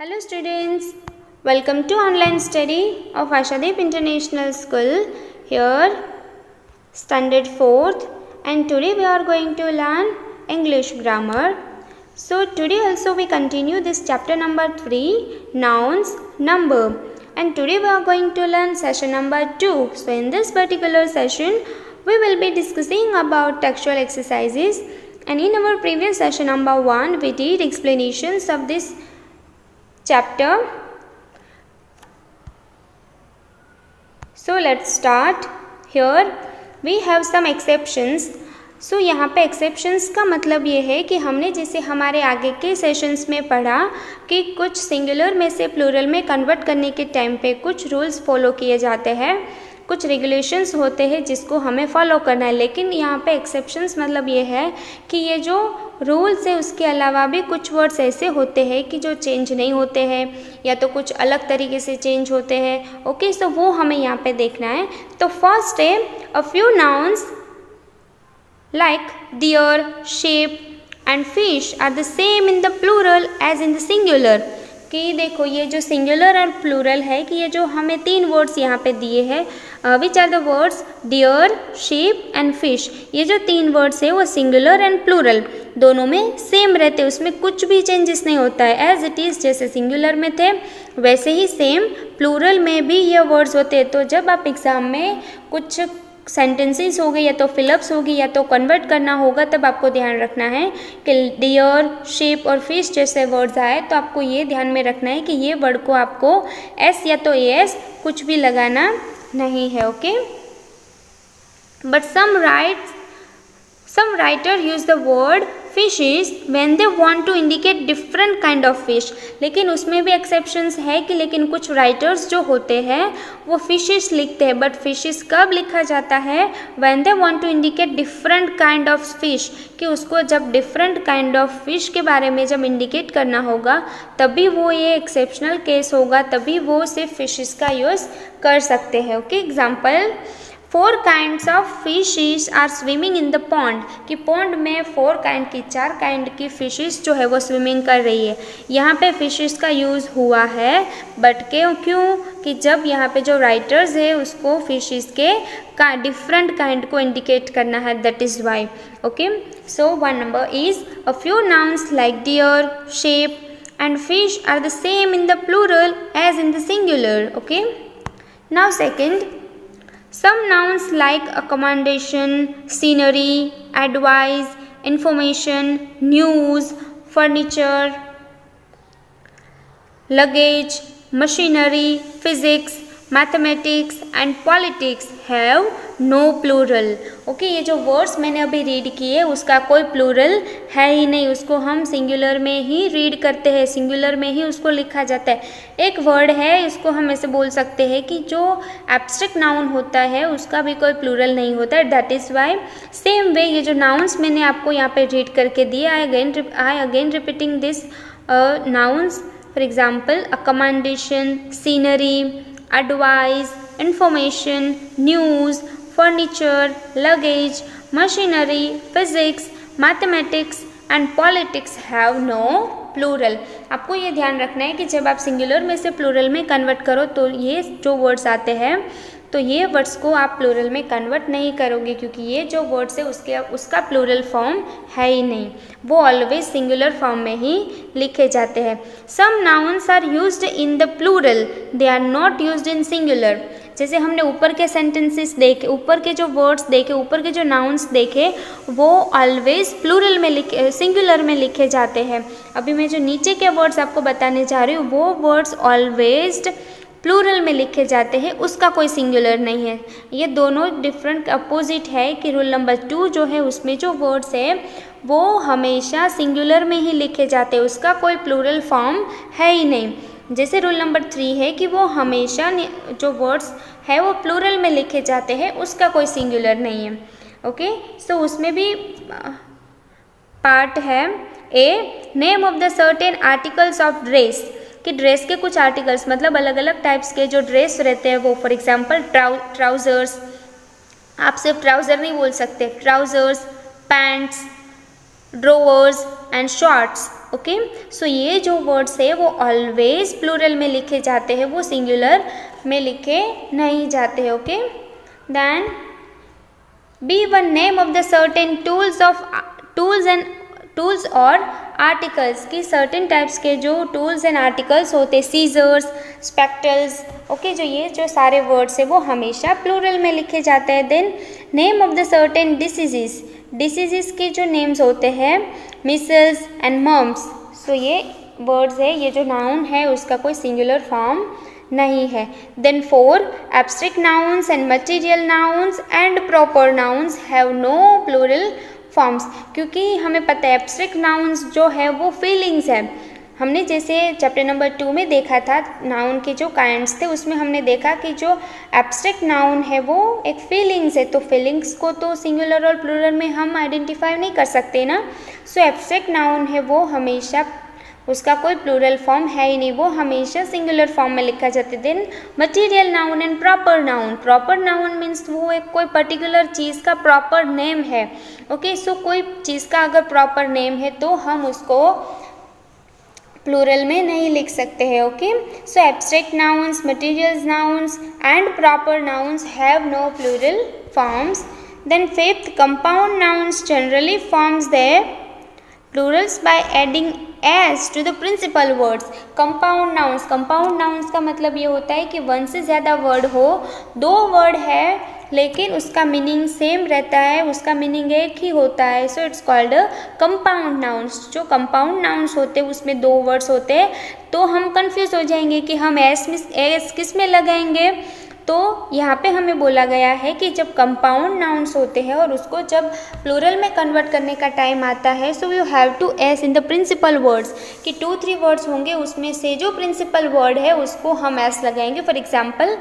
Hello students, welcome to online study of Ashadeep International School. Here standard 4th and today we are going to learn English grammar. So today also we continue this chapter number 3, nouns, number, and today we are going to learn session number 2. So in this particular session we will be discussing about textual exercises, and in our previous session number 1 we did explanations of this chapter. So let's start. Here we have some exceptions. So यहाँ पे exceptions का मतलब ये है कि हमने जैसे हमारे आगे के सेशंस में पढ़ा कि कुछ सिंगुलर में से प्लूरल में कन्वर्ट करने के टाइम पे कुछ रूल्स फॉलो किए जाते हैं, कुछ रेगुलेशंस होते हैं जिसको हमें फॉलो करना है। लेकिन यहाँ पे एक्सेप्शंस मतलब ये है कि ये जो रूल्स है उसके अलावा भी कुछ वर्ड्स ऐसे होते हैं कि जो चेंज नहीं होते हैं या तो कुछ अलग तरीके से चेंज होते हैं। ओके, सो वो हमें यहाँ पे देखना है। तो फर्स्ट है a few nouns like deer, sheep and fish are the same in the plural as in the singular. कि देखो ये जो सिंगुलर और प्लूरल है कि ये जो हमें 3 वर्ड्स यहाँ पे दिए हैं, which are the words deer, sheep and fish. ये जो 3 वर्ड्स है वो सिंगुलर एंड प्लूरल दोनों में सेम रहते हैं, उसमें कुछ भी चेंजेस नहीं होता है। एज इट इज़ जैसे सिंगुलर में थे वैसे ही सेम प्लूरल में भी ये वर्ड्स होते हैं। तो जब आप एग्ज़ाम में कुछ सेंटेंसेस हो गए या तो फिलअप्स होगी या तो कन्वर्ट करना होगा, तब आपको ध्यान रखना है कि डियर, शेप और फिश जैसे वर्ड्स आए तो आपको ये ध्यान में रखना है कि ये वर्ड को आपको एस या तो एस कुछ भी लगाना नहीं है। Okay, but some writer use the word fishes when they want to indicate different kind of fish। लेकिन उसमें भी एक्सेप्शंस है कि लेकिन कुछ राइटर्स जो होते हैं वो फिशेस लिखते हैं, बट फिशेस कब लिखा जाता है? when they want to indicate different kind of fish, कि उसको जब different kind of fish के बारे में जब इंडिकेट करना होगा तभी वो ये एक्सेप्शनल केस होगा, तभी वो सिर्फ फिशेस का यूज़ कर सकते हैं। Okay, example 4 kinds of fishes are swimming in the pond। कि पॉन्ड में 4 kind की 4 kind की फिशेस जो है वो स्विमिंग कर रही है। यहाँ पे फिशेस का यूज़ हुआ है, बट क्यों कि जब यहाँ पे जो राइटर्स है उसको फिशेस के का डिफरेंट काइंड को इंडिकेट करना है, that is why. Okay, so 1 number is a few nouns like deer, sheep and fish are the same in the plural as in the singular. Okay, now second, some nouns like accommodation, scenery, advice, information, news, furniture, luggage, machinery, physics, mathematics and politics have no plural। Okay, ये जो words मैंने अभी read किए उसका कोई plural है ही नहीं, उसको हम सिंगुलर में ही रीड करते हैं, सिंगुलर में ही उसको लिखा जाता है। एक वर्ड है, इसको हम ऐसे बोल सकते हैं कि जो एब्स्ट्रैक्ट नाउन होता है उसका भी कोई प्लूरल नहीं होता है, that is Y. Same way ये जो नाउन्स मैंने आपको यहाँ पे रीड करके दिए, I again repeating this nouns. For example accommodation, scenery, advice, information, news, furniture, luggage, machinery, physics, mathematics and politics have no plural। आपको ये ध्यान रखना है कि जब आप सिंगुलर में से प्लूरल में कन्वर्ट करो तो ये जो वर्ड्स आते हैं तो ये वर्ड्स को आप प्लूरल में कन्वर्ट नहीं करोगे, क्योंकि ये जो वर्ड्स है उसका प्लूरल फॉर्म है ही नहीं, वो ऑलवेज सिंगुलर फॉर्म में ही लिखे जाते हैं। Some nouns are used in the plural, they are not used in singular. जैसे हमने ऊपर के सेंटेंसेस देखे, ऊपर के जो वर्ड्स देखे, ऊपर के जो नाउन्स देखे वो ऑलवेज प्लूरल में सिंगुलर में लिखे जाते हैं। अभी मैं जो नीचे के वर्ड्स आपको बताने जा रही हूँ वो वर्ड्स ऑलवेज प्लूरल में लिखे जाते हैं, उसका कोई सिंगुलर नहीं है। ये दोनों डिफरेंट अपोजिट है कि रूल नंबर 2 जो है उसमें जो वर्ड्स है वो हमेशा सिंगुलर में ही लिखे जाते हैं, उसका कोई प्लूरल फॉर्म है ही नहीं। जैसे रूल नंबर 3 है कि वो हमेशा जो वर्ड्स है वो प्लूरल में लिखे जाते हैं, उसका कोई सिंगुलर नहीं है। ओके, सो उसमें भी पार्ट है A, name of the certain articles of dress. कि ड्रेस के कुछ आर्टिकल्स मतलब अलग अलग टाइप्स के जो ड्रेस रहते हैं वो, फॉर एग्जांपल ट्राउज़र्स, आप सिर्फ ट्राउज़र नहीं बोल सकते, trousers, pants, drawers and shorts, okay. So ये जो वर्ड्स है वो ऑलवेज प्लूरल में लिखे जाते हैं, वो सिंगुलर में लिखे नहीं जाते हैं, okay. Then B1 name of the certain tools और आर्टिकल्स की सर्टेन टाइप्स के जो टूल्स एंड आर्टिकल्स होते हैं, सीजर्स, स्पेक्टल्स, ओके, जो सारे वर्ड्स है वो हमेशा प्लूरल में लिखे जाते हैं। Then name of the certain diseases के जो नेम्स होते हैं, मिसल्स एंड मम्स, सो ये वर्ड्स है, ये जो नाउन है उसका कोई सिंगुलर फॉर्म नहीं है। Then 4 abstract nouns and material nouns and proper nouns have no plural forms, क्योंकि हमें पता है एब्स्ट्रैक्ट नाउन्स जो है वो फीलिंग्स है। हमने जैसे चैप्टर नंबर 2 में देखा था नाउन के जो काइंड्स थे, उसमें हमने देखा कि जो एब्स्ट्रैक्ट नाउन है वो एक फीलिंग्स है, तो फीलिंग्स को तो सिंगुलर और प्लूरल में हम आइडेंटिफाई नहीं कर सकते ना। सो एब्स्ट्रैक्ट नाउन है वो हमेशा, उसका कोई प्लूरल फॉर्म है ही नहीं, वो हमेशा सिंगुलर फॉर्म में लिखा जाता है। Then material noun and proper noun means वो एक कोई पर्टिकुलर चीज़ का प्रॉपर नेम है, ओके। सो कोई चीज़ का अगर प्रॉपर नेम है तो हम उसको प्लूरल में नहीं लिख सकते हैं, okay. So abstract nouns, material nouns and proper nouns have no plural forms. Then 5th compound nouns generally forms their plurals by adding s to the principal words। Compound nouns का मतलब ये होता है कि वन से ज़्यादा word हो, दो वर्ड है लेकिन उसका मीनिंग सेम रहता है, उसका मीनिंग एक ही होता है, सो इट्स कॉल्ड कंपाउंड नाउन्स। जो कंपाउंड नाउन्स होते हैं उसमें दो वर्ड्स होते हैं, तो हम कंफ्यूज हो जाएंगे कि हम एस किस में लगाएंगे। तो यहाँ पे हमें बोला गया है कि जब कंपाउंड नाउन्स होते हैं और उसको जब प्लूरल में कन्वर्ट करने का टाइम आता है, so you have to S in the principal words, कि 2-3 वर्ड्स होंगे उसमें से जो प्रिंसिपल वर्ड है उसको हम एस लगाएंगे। For example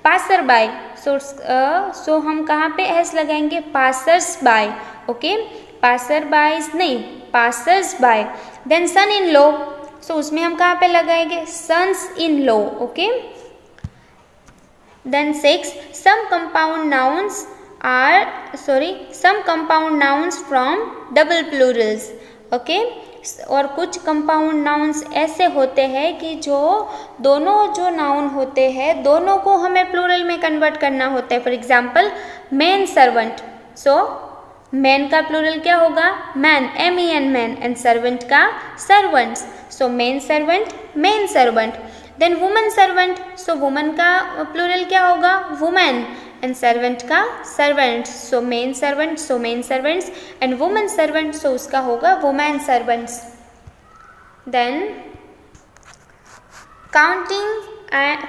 passer by, so हम कहाँ पे एस लगाएंगे, passers by, okay, passer bys नहीं, passers by. Then son in law, so उसमें हम कहाँ पे लगाएंगे, sons in law, okay. Then 6 some compound nouns from double plurals, okay। और कुछ कंपाउंड नाउन्स ऐसे होते हैं कि जो दोनों जो नाउन होते हैं दोनों को हमें प्लूरल में कन्वर्ट करना होता है। For example man servant, so man का प्लूरल क्या होगा, man, MEN man, and servant का servants, so man servant, men servant. Then woman servant, so woman का प्लूरल क्या होगा, वुमेन, एंड सर्वेंट का servants, so men servant, so men servants, and woman servant, so उसका होगा women servants. Then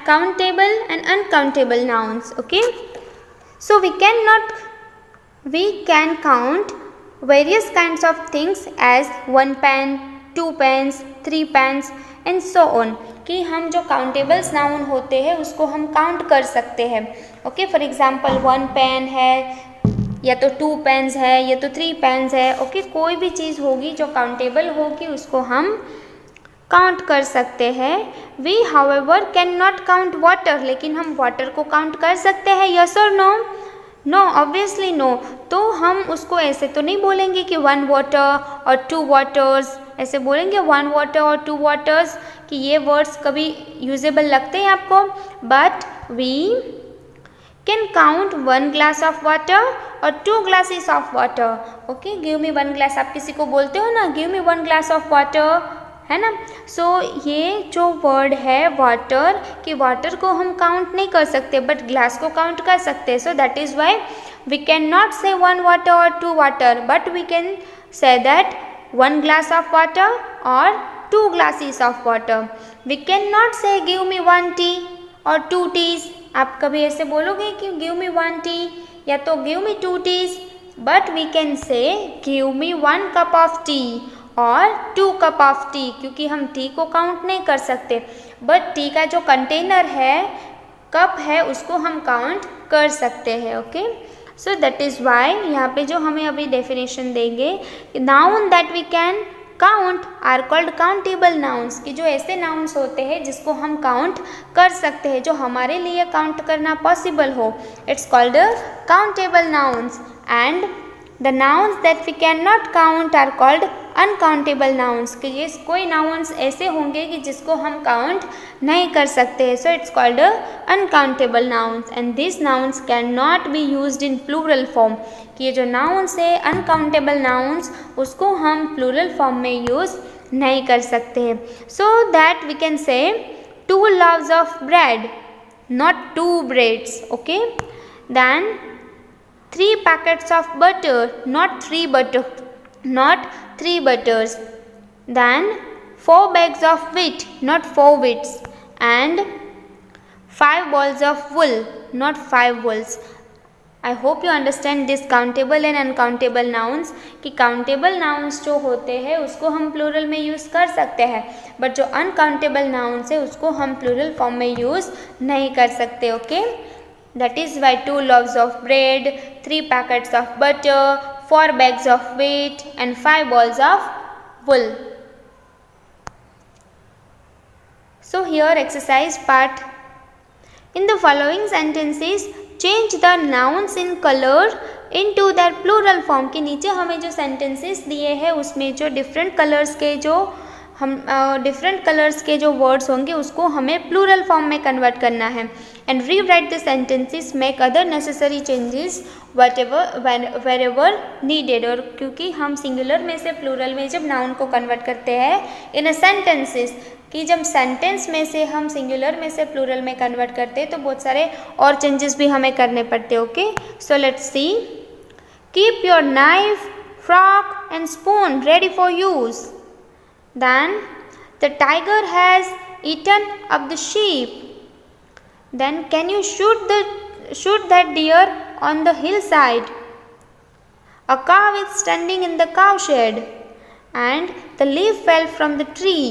countable and uncountable nouns, okay. So we can count various kinds of things as 1 pen, 2 pens, 3 pens and so on, कि हम जो countables noun होते हैं उसको हम count कर सकते हैं, ओके। फॉर एग्जाम्पल 1 पेन है, या तो 2 पेन्स है, या तो 3 पेन्स है, ओके। कोई भी चीज़ होगी जो काउंटेबल होगी उसको हम काउंट कर सकते हैं। We however can not count water, लेकिन हम वाटर को काउंट कर सकते हैं, यस और नो, नो, ऑब्वियसली नो। तो हम उसको ऐसे तो नहीं बोलेंगे कि 1 वाटर और 2 वाटर्स, ऐसे बोलेंगे 1 वाटर और 2 वाटर्स, कि ये वर्ड्स कभी यूजेबल लगते हैं आपको। But we can count 1 glass of water और 2 glasses of water, okay. Give me 1 glass, आप किसी को बोलते हो ना, give me 1 glass of water, है ना। सो ये जो वर्ड है वाटर, कि वाटर को हम काउंट नहीं कर सकते बट ग्लास को काउंट कर सकते हैं। So that is why we can not say 1 water और 2 water, but we can say that 1 glass of water और 2 glasses of water। we cannot say give me 1 tea और 2 teas। आप कभी ऐसे बोलोगे कि give me 1 tea या तो give me 2 teas, but we can say give me 1 cup of tea और 2 cup of tea, क्योंकि हम टी को काउंट नहीं कर सकते, बट टी का जो कंटेनर है, कप है, उसको हम काउंट कर सकते हैं, okay. So that is why यहाँ पे जो हमें अभी डेफिनेशन देंगे, noun that we can count are called countable nouns, कि जो ऐसे नाउन्स होते हैं जिसको हम काउंट कर सकते हैं, जो हमारे लिए काउंट करना पॉसिबल हो, it's called countable nouns. And the nouns that we can not count are called uncountable nouns, कि ये कोई नाउन्स ऐसे होंगे कि जिसको हम काउंट नहीं कर सकते, so it's called uncountable nouns and this nouns can not be used in plural form, कि ये जो नाउन्स है अनकाउंटेबल नाउन्स उसको हम प्लूरल फॉर्म में यूज़ नहीं कर सकते हैं. सो दैट वी कैन से 2 loaves of bread, not 2 breads, okay. Then 3 packets of butter, not 3 butters. Then 4 bags of wheat, not 4 wheats, and 5 balls of wool, not 5 wools. I hope you understand this countable and uncountable nouns, कि countable nouns जो होते हैं उसको हम plural में use कर सकते हैं, बट जो uncountable nouns है उसको हम प्लूरल फॉर्म में यूज़ नहीं कर सकते. Okay, that is Y 2 loaves of bread, 3 packets of butter, 4 bags of wheat and 5 balls of wool. So here exercise part. In the following sentences change the nouns in color into their plural form, के नीचे हमें जो sentences दिए हैं उसमें जो different colors के जो डिफरेंट कलर्स के जो वर्ड्स होंगे उसको हमें प्लूरल फॉर्म में कन्वर्ट करना है. And rewrite the sentences, make other necessary changes wherever needed. और क्योंकि हम सिंगुलर में से प्लूरल में जब नाउन को कन्वर्ट करते हैं इन अ सेंटेंसेस, कि जब सेंटेंस में से हम सिंगुलर में से प्लूरल में कन्वर्ट करते हैं तो बहुत सारे और चेंजेस भी हमें करने पड़ते हैं. Okay, so let's see. Keep your knife, frock and spoon ready for use. Then the tiger has eaten up the sheep. Then can you shoot that deer on the hillside? A cow is standing in the cowshed, and the leaf fell from the tree.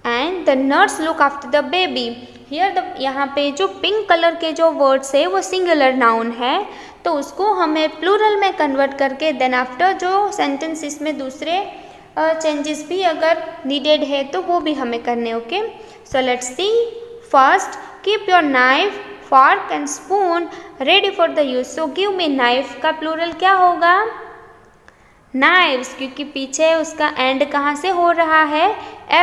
And the nurse look after the baby. Here यहाँ पे जो pink colour के जो words है वो singular noun है, तो उसको हमें प्लूरल में कन्वर्ट करके देन आफ्टर जो सेंटेंस इसमें दूसरे चेंजेस भी अगर नीडेड है तो वो भी हमें करने. Okay, so let's see. First, keep your knife, fork and spoon ready for the use. So give me knife का प्लूरल क्या होगा? नाइव्स, क्योंकि पीछे उसका एंड कहाँ से हो रहा है?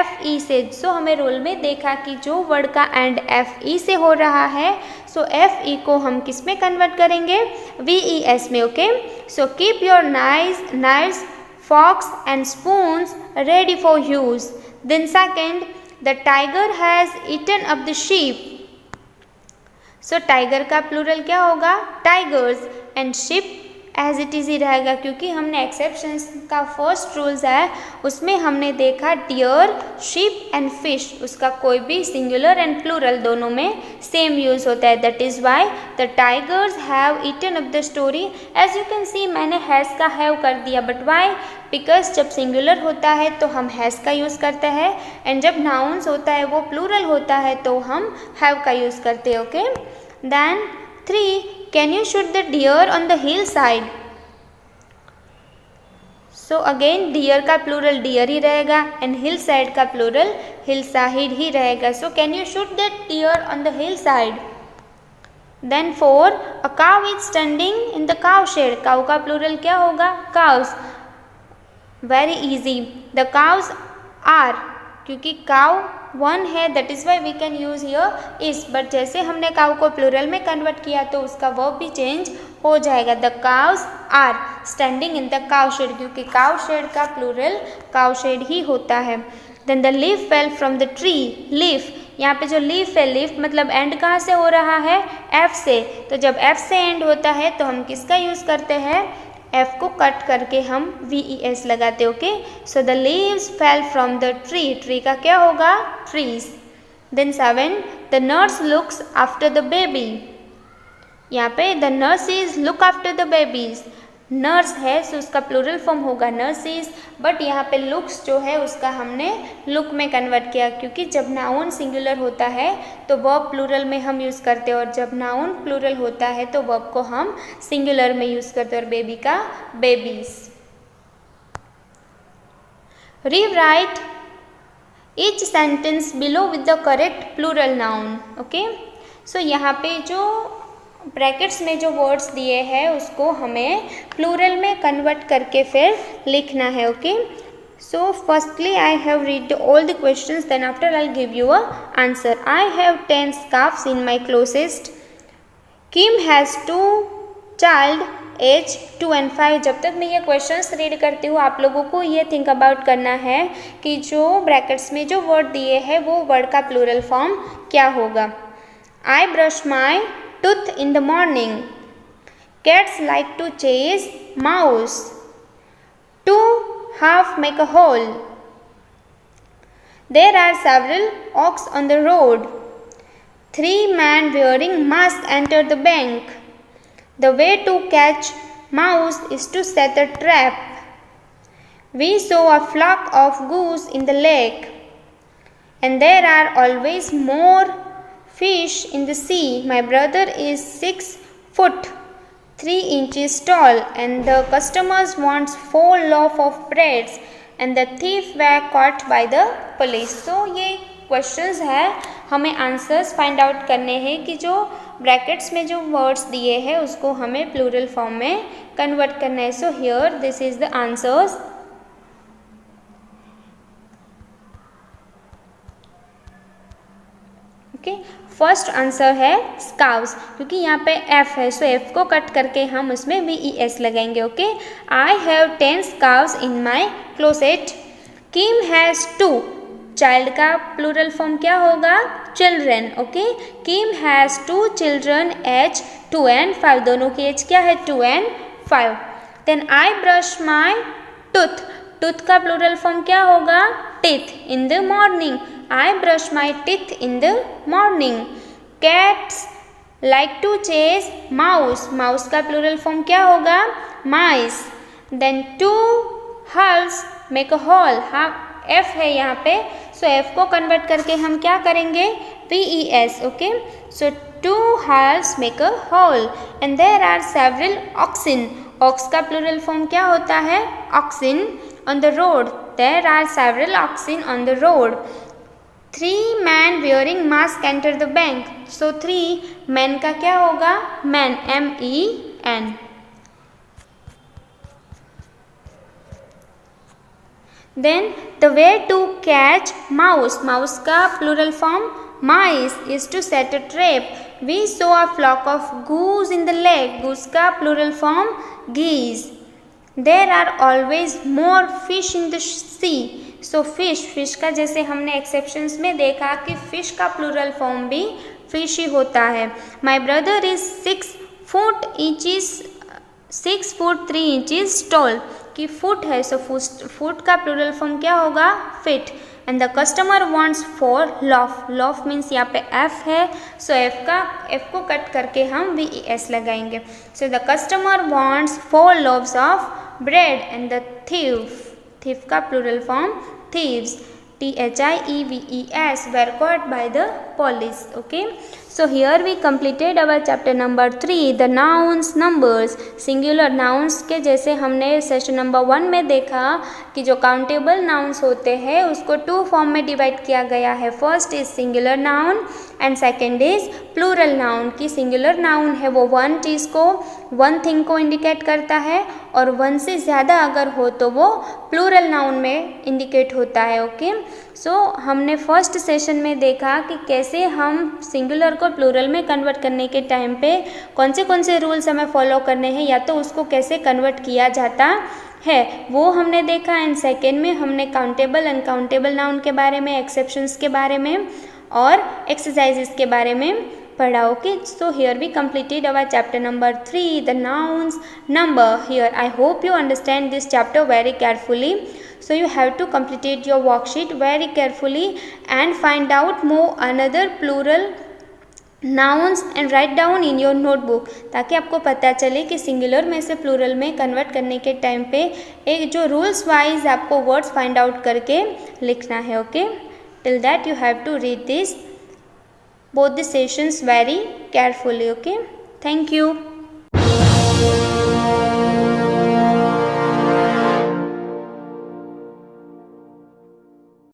FE से. सो हमें रूल में देखा कि जो वर्ड का एंड FE से हो रहा है, सो FE को हम किस में कन्वर्ट करेंगे? VES में. Okay, so keep your knives, forks and spoons ready for use. Then second, the tiger has eaten up the sheep. So tiger का प्लूरल क्या होगा? tigers. and sheep as it is ही रहेगा, क्योंकि हमने exceptions का first rules है उसमें हमने देखा डियर, शीप एंड फिश, उसका कोई भी सिंगुलर एंड प्लूरल दोनों में सेम यूज़ होता है. That is why the tigers have eaten up the story. As you can see मैंने हैज़ का हैव कर दिया, बट वाई? बिकॉज जब सिंगुलर होता है तो हम हैज़ का यूज़ करते हैं, एंड जब नाउन्स होता है वो प्लूरल होता है तो हम हैव का यूज़ करते हैं. Okay, then 3, can you shoot the deer on the hillside? So again deer का प्लूरल deer ही रहेगा and hillside का प्लूरल hillside ही रहेगा. So can you shoot that deer on the hillside? Then 4, a cow is standing in the cowshed. cow का plural क्या होगा? cows. Very easy. The cows are, क्योंकि cow one है that is why we can use here is, but जैसे हमने cow को plural में convert किया तो उसका वर्ब भी चेंज हो जाएगा. The cows are standing in the cow shed, क्योंकि काउ शेड का प्लूरल काउ शेड ही होता है. Then the leaf fell from the tree. Leaf, यहाँ पे जो लीफ है, लीफ मतलब एंड कहाँ से हो रहा है? एफ से. तो जब एफ से एंड होता है तो हम किसका यूज़ करते हैं? F को कट करके हम VES लगाते. Okay, so the leaves fell from the tree. Tree का क्या होगा? Trees. Then 7, the nurse looks after the baby. यहाँ पे the nurses look after the babies. Nurse है सो उसका प्लूरल फॉर्म होगा नर्सिस, बट यहाँ पे लुक्स जो है उसका हमने लुक में कन्वर्ट किया, क्योंकि जब नाउन सिंगुलर होता है तो वर्ब प्लूरल में हम यूज़ करते हैं, और जब नाउन प्लूरल होता है तो वर्ब को हम सिंगुलर में यूज़ करते हैं. और बेबी का babies. Rewrite each sentence below with the correct plural noun. Okay, so यहाँ पे जो ब्रैकेट्स में जो वर्ड्स दिए हैं उसको हमें प्लूरल में कन्वर्ट करके फिर लिखना है. Okay, So firstly I have read all the questions, then after I'll give you a answer. I have 10 scarves in my closet. Kim has 2 child age 2 and 5. जब तक मैं ये क्वेश्चंस रीड करती हूँ आप लोगों को ये थिंक अबाउट करना है कि जो ब्रैकेट्स में जो वर्ड दिए हैं वो वर्ड का प्लूरल फॉर्म क्या होगा. I brush my tooth in the morning. Cats like to chase mouse. 2 half make a hole. There are several ox on the road. 3 men wearing masks enter the bank. The way to catch mouse is to set a trap. We saw a flock of goose in the lake. And there are always more fish in the sea. My brother is 6 foot 3 inches tall, and the customers wants 4 loaf of breads, and the thief were caught by the police. So ये questions है, हमें answers find out करने हैं कि जो brackets में जो words दिए हैं उसको हमें प्लूरल फॉर्म में कन्वर्ट करना है. So here this is the answers. Okay, first answer है स्कार्व्स, क्योंकि यहाँ पे एफ है सो एफ को कट करके हम उसमें VES लगाएंगे. Okay, I have 10 scarves in my closet. Kim has 2. Child का प्लूरल फॉर्म क्या होगा? Children. Okay, Kim has 2 children age 2 and 5. दोनों की एज क्या है? 2 and 5. Then I brush my tooth. Tooth का प्लूरल फॉर्म क्या होगा? Teeth. In the morning. I brush my teeth in the morning. Cats like to chase mouse. Mouse का plural form क्या होगा? mice. Then 2 holes make a hole. हाँ, F है यहाँ पे, so F को convert करके हम क्या करेंगे? VES. Okay, so 2 holes make a hole. And there are several oxen. Ox का plural form क्या होता है? oxen. On the road. There are several oxen on the road. 3 men wearing mask enter the bank. So 3 men का क्या होगा? men. MEN. Then the way to catch mouse. Mouse का plural form mice is to set a trap. We saw a flock of goose in the lake. Goose का plural form geese. There are always more fish in the sea. So fish का जैसे हमने exceptions में देखा कि fish का plural form भी fish ही होता है. My brother is 6 foot 3 inches tall. कि फुट है सो फुट का प्लूरल फॉर्म क्या होगा? Fit. And the customer wants 4 loaf. loaf means यहाँ पे F है सो F को कट करके हम VES लगाएंगे. So the customer wants 4 loaves of bread. And the thief का plural form thieves. THIEVES were caught by the police. Okay, so here we completed our chapter number 3, the nouns numbers. singular nouns के जैसे हमने session number 1 में देखा कि जो countable nouns होते हैं उसको 2 फॉर्म में डिवाइड किया गया है. First is singular noun and second is plural noun. की सिंगुलर नाउन है वो 1 चीज़ को 1 थिंग को इंडिकेट करता है और 1 से ज़्यादा अगर हो तो वो प्लूरल नाउन में इंडिकेट होता है. ओके, सो हमने फर्स्ट सेशन में देखा कि कैसे हम सिंगुलर को प्लूरल में कन्वर्ट करने के टाइम पे कौन से रूल्स हमें फॉलो करने हैं या तो उसको कैसे कन्वर्ट किया जाता है वो हमने देखा. एंड सेकेंड में हमने काउंटेबल अनकाउंटेबल नाउन के बारे में, एक्सेप्शंस के बारे में और एक्सरसाइजेस के बारे में पढ़ा. Okay, so here we completed our chapter number 3, the nouns number. Here I hope you understand this chapter very carefully. So you have to complete your worksheet very carefully and find out more another plural nouns and write down in your notebook, ताकि आपको पता चले कि singular में से plural में convert करने के टाइम पे एक जो रूल्स वाइज आपको वर्ड्स फाइंड आउट करके लिखना है. Okay, till that you have to read both the sessions very carefully. Okay, thank you.